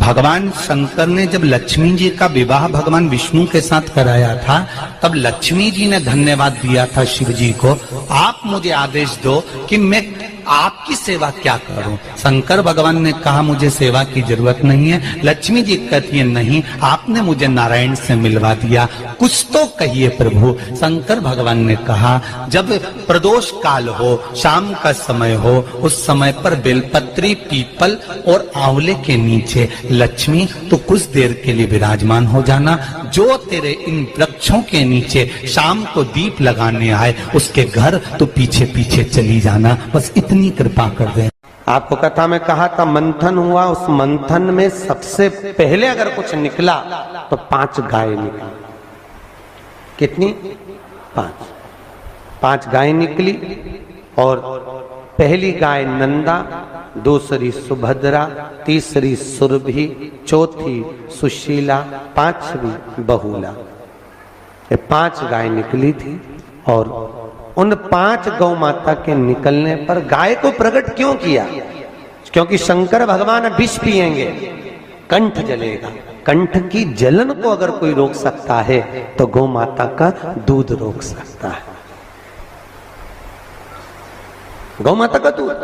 भगवान शंकर ने जब लक्ष्मी जी का विवाह भगवान विष्णु के साथ कराया था, तब लक्ष्मी जी ने धन्यवाद दिया था शिव जी को, आप मुझे आदेश दो कि मैं आपकी सेवा क्या करूं। शंकर भगवान ने कहा मुझे सेवा की जरूरत नहीं है। लक्ष्मी जी कहती है नहीं, आपने मुझे नारायण से मिलवा दिया, कुछ तो कहिए प्रभु। शंकर भगवान ने कहा जब प्रदोष काल हो, शाम का समय हो, उस समय पर बेलपत्री, पीपल और आंवले के नीचे लक्ष्मी तो कुछ देर के लिए विराजमान हो जाना। जो तेरे इन वृक्षों के नीचे शाम को दीप लगाने आए, उसके घर तो पीछे पीछे चली जाना। बस इतनी कृपा कर दे। आपको कथा में कहा था मंथन हुआ, उस मंथन में सबसे पहले अगर कुछ निकला तो 5 गाय निकली। कितनी? 5 गाय निकली। और पहली गाय नंदा, दूसरी सुभद्रा, तीसरी सुरभि, चौथी सुशीला, 5वीं बहुला। ये 5 गाय निकली थी। और उन 5 गौ माता के निकलने पर गाय को प्रकट क्यों किया? क्योंकि शंकर भगवान विष पिएंगे, कंठ जलेगा। कंठ की जलन को अगर कोई रोक सकता है तो गौ माता का दूध रोक सकता है। गौ माता का दूध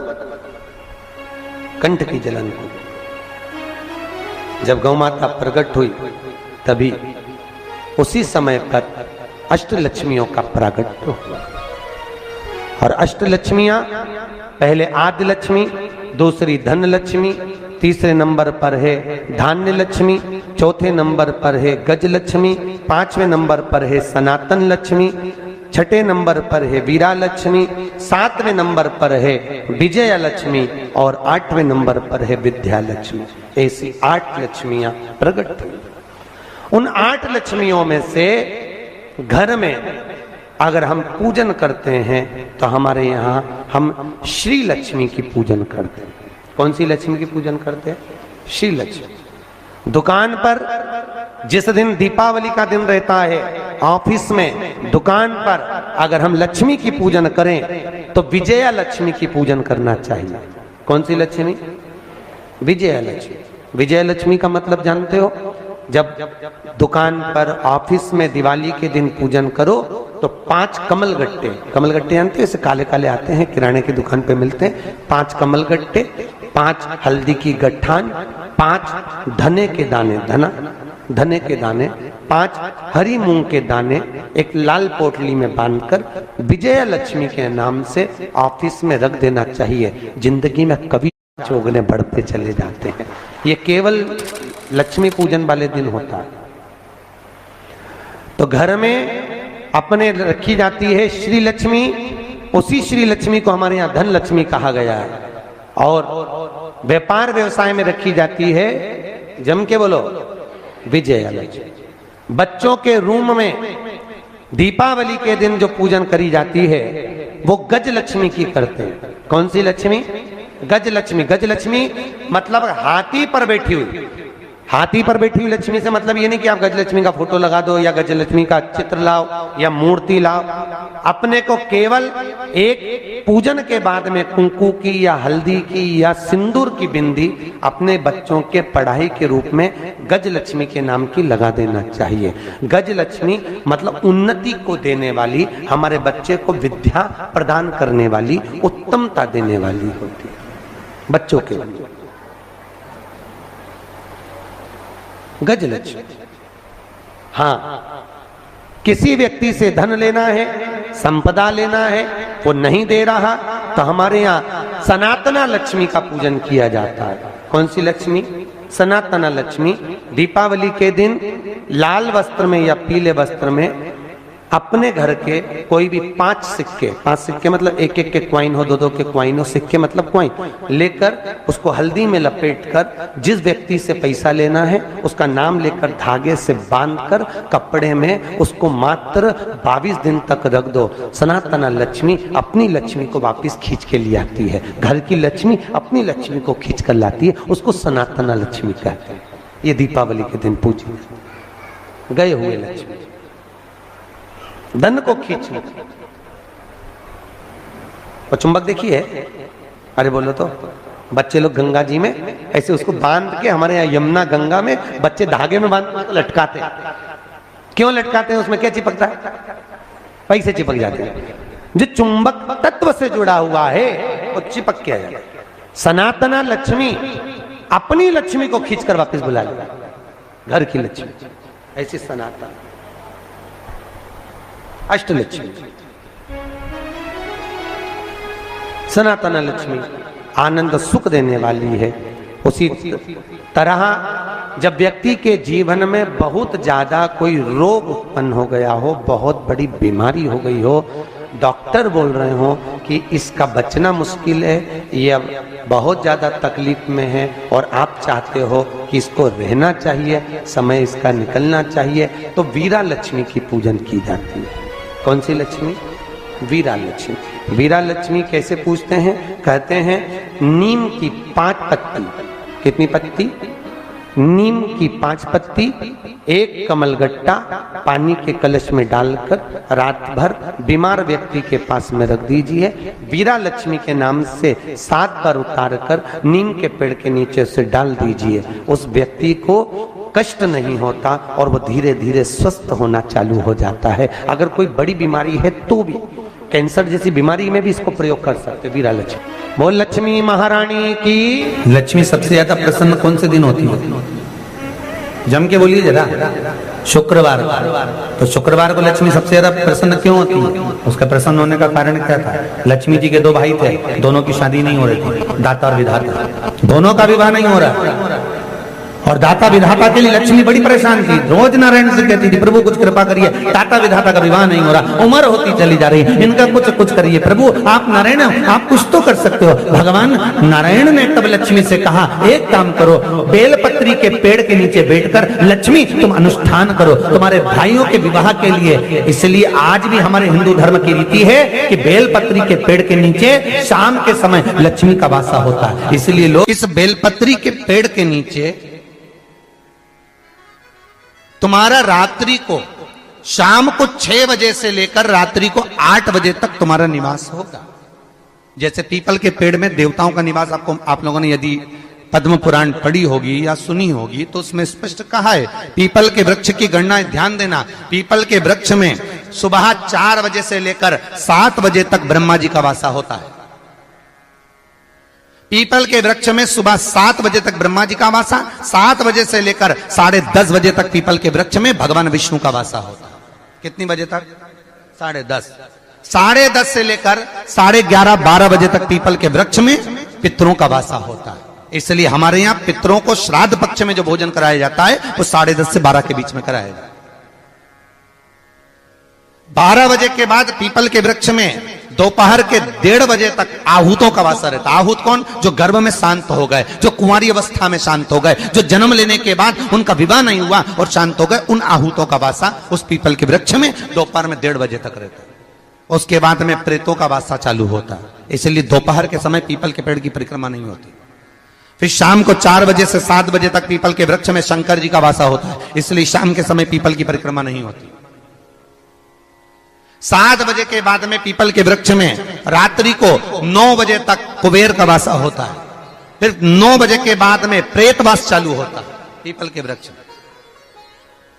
कंठ की जलन को। जब गौ माता प्रकट हुई तभी उसी समय पर अष्टलक्ष्मियों का प्रागट्य हुआ। और अष्टलक्ष्मियां, पहले आदि लक्ष्मी, दूसरी धन लक्ष्मी, तीसरे नंबर पर है धान्य लक्ष्मी, चौथे नंबर पर है गज लक्ष्मी, 5वें नंबर पर है सनातन लक्ष्मी, 6ठे नंबर पर है वीरा लक्ष्मी, 7वें नंबर पर है विजया लक्ष्मी और 8वें नंबर पर है विद्या लक्ष्मी। ऐसी 8 लक्ष्मियां प्रकट हुई। उन 8 लक्ष्मियों में से घर में अगर हम पूजन करते हैं तो हमारे यहाँ हम श्री लक्ष्मी की पूजन करते हैं। कौन सी लक्ष्मी की पूजन करते हैं? श्री लक्ष्मी। दुकान पर जिस दिन दीपावली का दिन रहता है, ऑफिस में, दुकान पर अगर हम लक्ष्मी की पूजन करें तो विजया लक्ष्मी की पूजन करना चाहिए। कौन सी लक्ष्मी? विजया लक्ष्मी। विजया लक्ष्मी का मतलब जानते हो? जब दुकान पर, ऑफिस में दिवाली के दिन पूजन करो तो 5 कमलगट्टे, कमलगट्टे जानते हो? ऐसे काले काले आते हैं, किराने की दुकान पे मिलते हैं। 5 कमलगट्टे, 5 हल्दी की गट्ठान, 5 धने के दाने, धने के दाने, 5 हरी मूंग के दाने एक लाल पोटली में बांधकर विजया लक्ष्मी के नाम से ऑफिस में रख देना चाहिए। जिंदगी में कभी चौगने बढ़ते चले जाते हैं। ये केवल लक्ष्मी पूजन वाले दिन होता है। तो घर में अपने रखी जाती है श्री लक्ष्मी। उसी श्री लक्ष्मी को हमारे यहाँ धन लक्ष्मी कहा गया है। और व्यापार व्यवसाय में रखी जाती है, जम के बोलो, विजया लक्ष्मी। बच्चों के रूम में दीपावली के दिन जो पूजन करी जाती है वो गज लक्ष्मी की करते हैं। कौन सी लक्ष्मी? गज लक्ष्मी। गज लक्ष्मी मतलब हाथी पर बैठी हुई। हाथी पर बैठी हुई लक्ष्मी से मतलब ये नहीं कि आप गजलक्ष्मी का फोटो लगा दो या गजलक्ष्मी का चित्र लाओ या मूर्ति लाओ। अपने को केवल एक पूजन के बाद में कुंकू की या हल्दी की या सिंदूर की बिंदी अपने बच्चों के पढ़ाई के रूप में गजलक्ष्मी के नाम की लगा देना चाहिए। गजलक्ष्मी मतलब उन्नति को देने वाली, हमारे बच्चे को विद्या प्रदान करने वाली, उत्तमता देने वाली होती है बच्चों के लिए। गजलक्ष्मी। हाँ, किसी व्यक्ति से धन लेना है, संपदा लेना है, वो नहीं दे रहा तो हमारे यहाँ सनातना लक्ष्मी का पूजन किया जाता है। कौन सी लक्ष्मी? सनातना लक्ष्मी। दीपावली के दिन लाल वस्त्र में या पीले वस्त्र में अपने घर के कोई भी 5 सिक्के मतलब एक एक के क्वाइन हो, 2-2 के क्वाइन हो, सिक्के मतलब क्वाइन, लेकर उसको हल्दी में लपेटकर जिस व्यक्ति से पैसा लेना है उसका नाम लेकर धागे से बांधकर कपड़े में उसको मात्र 22 दिन तक रख दो। सनातना लक्ष्मी अपनी लक्ष्मी को वापस खींच के ले आती है। घर की लक्ष्मी अपनी लक्ष्मी को खींच कर लाती है, उसको सनातना लक्ष्मी कहते हैं। ये दीपावली के दिन पूजी गए हुए लक्ष्मी धन को खींचने। और चुंबक देखिए, अरे बोलो तो, बच्चे लोग गंगा जी में ऐसे उसको बांध के, हमारे यहाँ यमुना गंगा में बच्चे धागे में बांध के लटकाते हैं। क्यों लटकाते हैं? उसमें क्या चिपकता है? पैसे चिपक जाते हैं। जो चुंबक तत्व से जुड़ा हुआ है वो चिपक के आ जाता है। सनातना लक्ष्मी अपनी लक्ष्मी को खींचकर वापस बुला ले, घर की लक्ष्मी, ऐसी सनातन अष्टलक्ष्मी। सनातन लक्ष्मी आनंद सुख देने वाली है। उसी तरह जब व्यक्ति के जीवन में बहुत ज्यादा कोई रोग उत्पन्न हो गया हो, बहुत बड़ी बीमारी हो गई हो, डॉक्टर बोल रहे हो कि इसका बचना मुश्किल है, ये अब बहुत ज्यादा तकलीफ में है और आप चाहते हो कि इसको रहना चाहिए, समय इसका निकलना चाहिए, तो वीरा लक्ष्मी की पूजन की जाती है। कौन सी लक्ष्मी? वीरा लक्ष्मी। वीरा लक्ष्मी कैसे पूजते हैं? कहते हैं नीम की 5 पत्ती। कितनी पत्ती? नीम की 5 पत्ती, 1 कमलगट्टा पानी के कलश में डालकर रात भर बीमार व्यक्ति के पास में रख दीजिए। वीरा लक्ष्मी के नाम से 7 बार उतार कर नीम के पेड़ के नीचे से डाल दीजिए। उस व्यक्ति को कष्ट नहीं होता और वो धीरे धीरे स्वस्थ होना चालू हो जाता है। अगर कोई बड़ी बीमारी है तो भी, कैंसर जैसी बीमारी में भी इसको प्रयोग कर सकते। वीरा लक्ष्मी। बोल लक्ष्मी महारानी की। लक्ष्मी सबसे ज्यादा प्रसन्न कौन से दिन होती है? जम के बोलिए जरा। शुक्रवार। तो शुक्रवार को लक्ष्मी सबसे ज्यादा प्रसन्न क्यों होती है? उसका प्रसन्न होने का कारण क्या था? लक्ष्मी जी के 2 भाई थे, दोनों की शादी नहीं हो रही थी, दाता और विधाता, दोनों का विवाह नहीं हो रहा। और दाता विधाता के लिए लक्ष्मी बड़ी परेशान थी। रोज नारायण से कहती थी, प्रभु कुछ कृपा करिए, दाता विधाता का विवाह नहीं हो रहा, उम्र होती चली जा रही, इनका कुछ करिए प्रभु, आप नारायण आप कुछ तो कर सकते हो। भगवान नारायण ने तब लक्ष्मी से कहा, एक काम करो, बेलपत्री के पेड़ के नीचे बैठकर लक्ष्मी तुम अनुष्ठान करो तुम्हारे भाइयों के विवाह के लिए। इसलिए आज भी हमारे हिंदू धर्म की रीति है कि बेलपत्री के पेड़ के नीचे शाम के समय लक्ष्मी का वासा होता है। इसलिए लोग इस बेलपत्री के पेड़ के नीचे तुम्हारा रात्रि को, शाम को 6 बजे से लेकर रात्रि को 8 बजे तक तुम्हारा निवास होगा। जैसे पीपल के पेड़ में देवताओं का निवास, आपको आप लोगों ने यदि पद्म पुराण पढ़ी होगी या सुनी होगी तो उसमें स्पष्ट कहा है। पीपल के वृक्ष की गणना ध्यान देना, पीपल के वृक्ष में सुबह 4 बजे से लेकर 7 बजे तक ब्रह्मा जी का वासा होता है। पीपल के वृक्ष में सुबह 7 बजे तक ब्रह्मा जी का वासा, 7 बजे से लेकर 10:30 बजे तक पीपल के वृक्ष में भगवान विष्णु का वासा होता है। कितनी बजे तक? 10:30। 10:30 से लेकर 11:30 12 बजे तक पीपल के वृक्ष में पितरों का वासा होता है। इसलिए हमारे यहाँ पितरों को श्राद्ध पक्ष में जो भोजन कराया जाता है वो 10:30 से 12 के बीच में कराया जाता है। 12 बजे के बाद पीपल के वृक्ष में दोपहर के 1:30 बजे तक आहूतों का वासा रहता है। आहूत कौन? जो गर्भ में शांत हो गए, जो कुंवारी अवस्था में शांत हो गए, जो जन्म लेने के बाद उनका विवाह नहीं हुआ और शांत हो गए, उन आहूतों का वासा उस पीपल के वृक्ष में दोपहर में 1:30 बजे तक रहता है। उसके बाद में प्रेतों का वासा चालू होता है। इसलिए दोपहर के समय पीपल के पेड़ की परिक्रमा नहीं होती। फिर शाम को 4 बजे से 7 बजे तक पीपल के वृक्ष में शंकर जी का वासा होता है। इसलिए शाम के समय पीपल की परिक्रमा नहीं होती। 7 बजे के बाद में पीपल के वृक्ष में रात्रि को 9 बजे तक कुबेर का वासा होता है। फिर 9 बजे के बाद में प्रेतवास चालू होता है पीपल के वृक्ष में।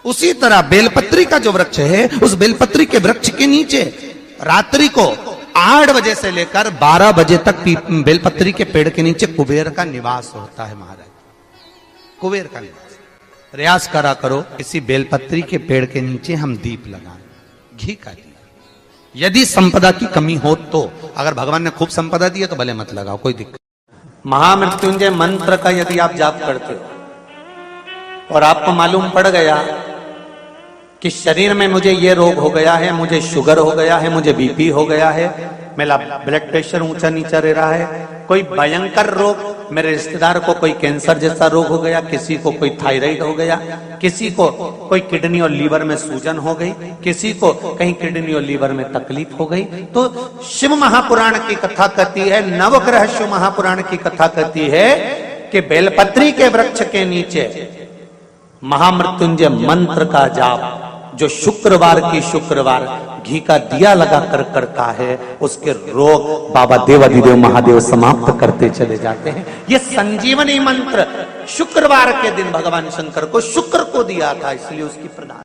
उसी तरह बेलपत्री का जो वृक्ष है, उस बेलपत्री के वृक्ष के नीचे रात्रि को 8 बजे से लेकर 12 बजे तक बेलपत्री के पेड़ के नीचे कुबेर का निवास होता है। महाराज, कुबेर का निवास। प्रयास करा करो इसी बेलपत्री के पेड़ के नीचे हम दीप लगाएं, घी का दीप। यदि संपदा की कमी हो तो, अगर भगवान ने खूब संपदा दी है तो भले मत लगाओ, कोई दिक्कत। महामृत्युंजय मंत्र का यदि आप जाप करते हो और आपको मालूम पड़ गया कि शरीर में मुझे ये रोग हो गया है, मुझे शुगर हो गया है, मुझे बीपी हो गया है, मेरा ब्लड प्रेशर ऊंचा नीचा रह रहा है, कोई भयंकर रोग, मेरे रिश्तेदार को कोई कैंसर जैसा रोग हो गया, किसी को कोई थायराइड हो गया, किसी को कोई किडनी और लीवर में सूजन हो गई, किसी को कहीं किडनी और लीवर में तकलीफ हो गई, तो शिव महापुराण की कथा कहती है, नवग्रह शिव महापुराण की कथा कहती है कि बेलपत्री के वृक्ष के नीचे महामृत्युंजय मंत्र का जाप जो शुक्रवार की शुक्रवार घी का दिया लगा कर करता है, उसके रोग बाबा देवाधिदेव महादेव समाप्त करते चले जाते हैं। ये संजीवनी मंत्र शुक्रवार के दिन भगवान शंकर को शुक्र को दिया था, इसलिए उसकी प्रधान